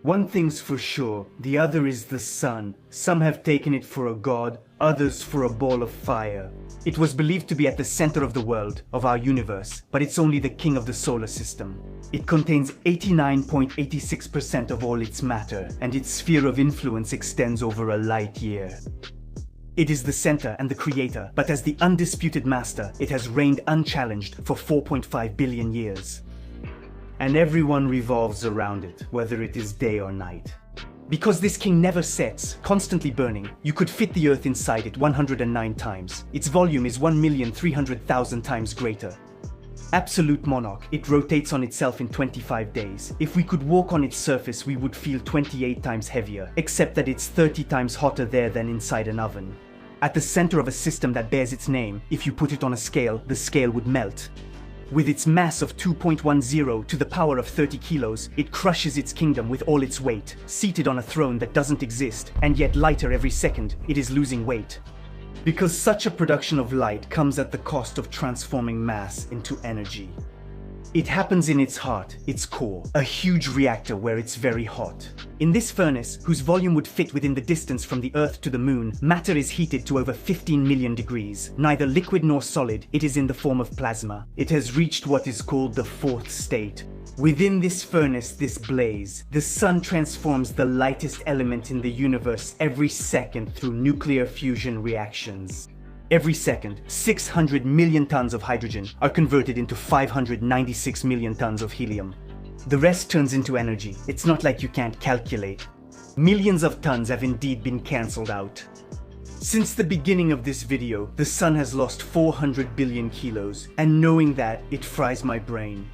One thing's for sure, the other is the sun. Some have taken it for a god, others for a ball of fire. It was believed to be at the center of the world, of our universe, but it's only the king of the solar system. It contains 89.86% of all its matter, and its sphere of influence extends over a light year. It is the center and the creator, but as the undisputed master, it has reigned unchallenged for 4.5 billion years. And everyone revolves around it, whether it is day or night. Because this king never sets, constantly burning, you could fit the Earth inside it 109 times. Its volume is 1,300,000 times greater. Absolute monarch, it rotates on itself in 25 days. If we could walk on its surface, we would feel 28 times heavier, except that it's 30 times hotter there than inside an oven. At the center of a system that bears its name, if you put it on a scale, the scale would melt. With its mass of 2.10 to the power of 30 kilos, it crushes its kingdom with all its weight. Seated on a throne that doesn't exist, and yet lighter every second, it is losing weight. Because such a production of light comes at the cost of transforming mass into energy. It happens in its heart, its core, a huge reactor where it's very hot. In this furnace, whose volume would fit within the distance from the Earth to the Moon, matter is heated to over 15 million degrees. Neither liquid nor solid, it is in the form of plasma. It has reached what is called the fourth state. Within this furnace, this blaze, the sun transforms the lightest element in the universe every second through nuclear fusion reactions. Every second, 600 million tons of hydrogen are converted into 596 million tons of helium. The rest turns into energy. It's not like you can't calculate. Millions of tons have indeed been cancelled out. Since the beginning of this video, the sun has lost 400 billion kilos, and knowing that, it fries my brain.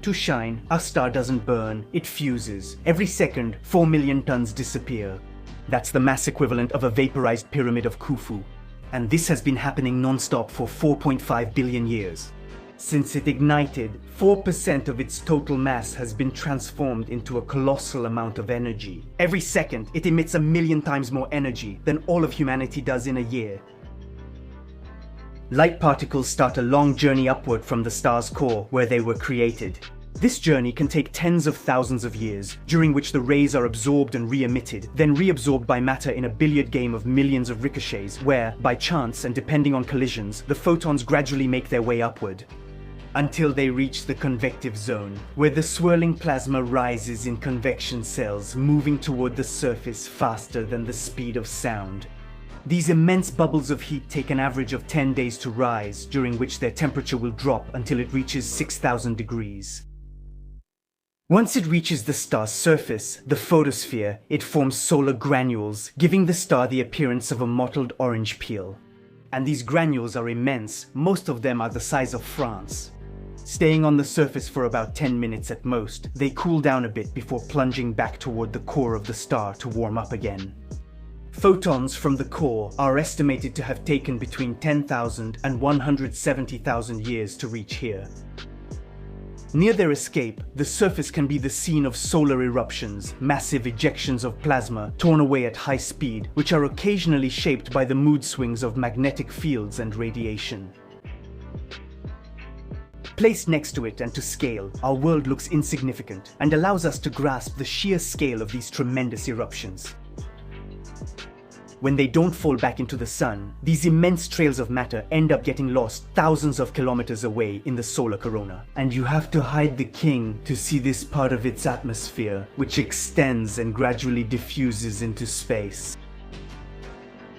To shine, our star doesn't burn, it fuses. Every second, 4 million tons disappear. That's the mass equivalent of a vaporized pyramid of Khufu. And this has been happening non-stop for 4.5 billion years. Since it ignited, 4% of its total mass has been transformed into a colossal amount of energy. Every second, it emits 1,000,000 times more energy than all of humanity does in a year. Light particles start a long journey upward from the star's core, where they were created. This journey can take tens of thousands of years, during which the rays are absorbed and re-emitted, then reabsorbed by matter in a billiard game of millions of ricochets, where, by chance and depending on collisions, the photons gradually make their way upward. Until they reach the convective zone, where the swirling plasma rises in convection cells, moving toward the surface faster than the speed of sound. These immense bubbles of heat take an average of 10 days to rise, during which their temperature will drop until it reaches 6,000 degrees. Once it reaches the star's surface, the photosphere, it forms solar granules, giving the star the appearance of a mottled orange peel. And these granules are immense, most of them are the size of France. Staying on the surface for about 10 minutes at most, they cool down a bit before plunging back toward the core of the star to warm up again. Photons from the core are estimated to have taken between 10,000 and 170,000 years to reach here. Near their escape, the surface can be the scene of solar eruptions, massive ejections of plasma torn away at high speed, which are occasionally shaped by the mood swings of magnetic fields and radiation. Placed next to it and to scale, our world looks insignificant and allows us to grasp the sheer scale of these tremendous eruptions. When they don't fall back into the sun, these immense trails of matter end up getting lost thousands of kilometers away in the solar corona. And you have to hide the king to see this part of its atmosphere, which extends and gradually diffuses into space.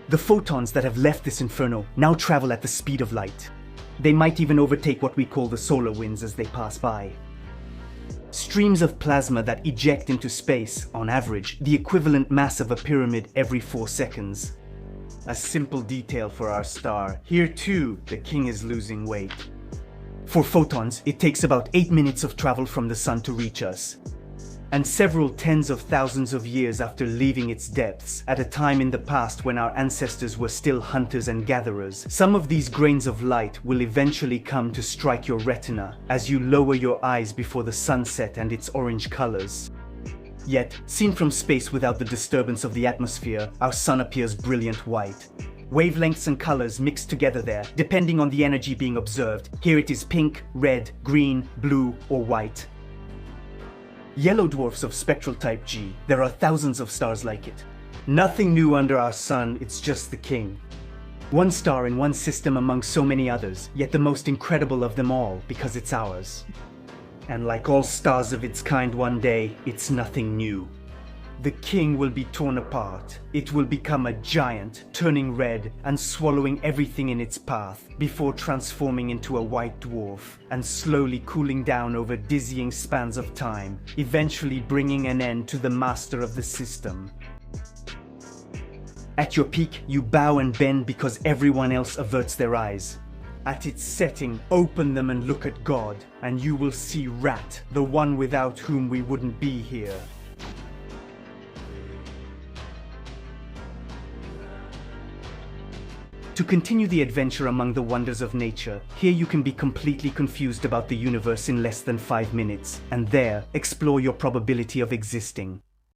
The photons that have left this inferno now travel at the speed of light. They might even overtake what we call the solar winds as they pass by. Streams of plasma that eject into space, on average, the equivalent mass of a pyramid every 4 seconds. A simple detail for our star. Here too, the king is losing weight. For photons, it takes about 8 minutes of travel from the sun to reach us. And several tens of thousands of years after leaving its depths, at a time in the past when our ancestors were still hunters and gatherers, some of these grains of light will eventually come to strike your retina as you lower your eyes before the sunset and its orange colors. Yet, seen from space without the disturbance of the atmosphere, our sun appears brilliant white. Wavelengths and colors mix together there, depending on the energy being observed. Here it is pink, red, green, blue, or white. Yellow dwarfs of spectral type G. There are thousands of stars like it. Nothing new under our sun, it's just the king. One star in one system among so many others, yet the most incredible of them all because it's ours. And like all stars of its kind one day, it's nothing new. The king will be torn apart. It will become a giant, turning red and swallowing everything in its path, before transforming into a white dwarf and slowly cooling down over dizzying spans of time, eventually bringing an end to the master of the system. At your peak, you bow and bend because everyone else averts their eyes. At its setting, open them and look at God, and you will see Rat, the one without whom we wouldn't be here. To continue the adventure among the wonders of nature, here you can be completely confused about the universe in less than 5 minutes, and there, explore your probability of existing.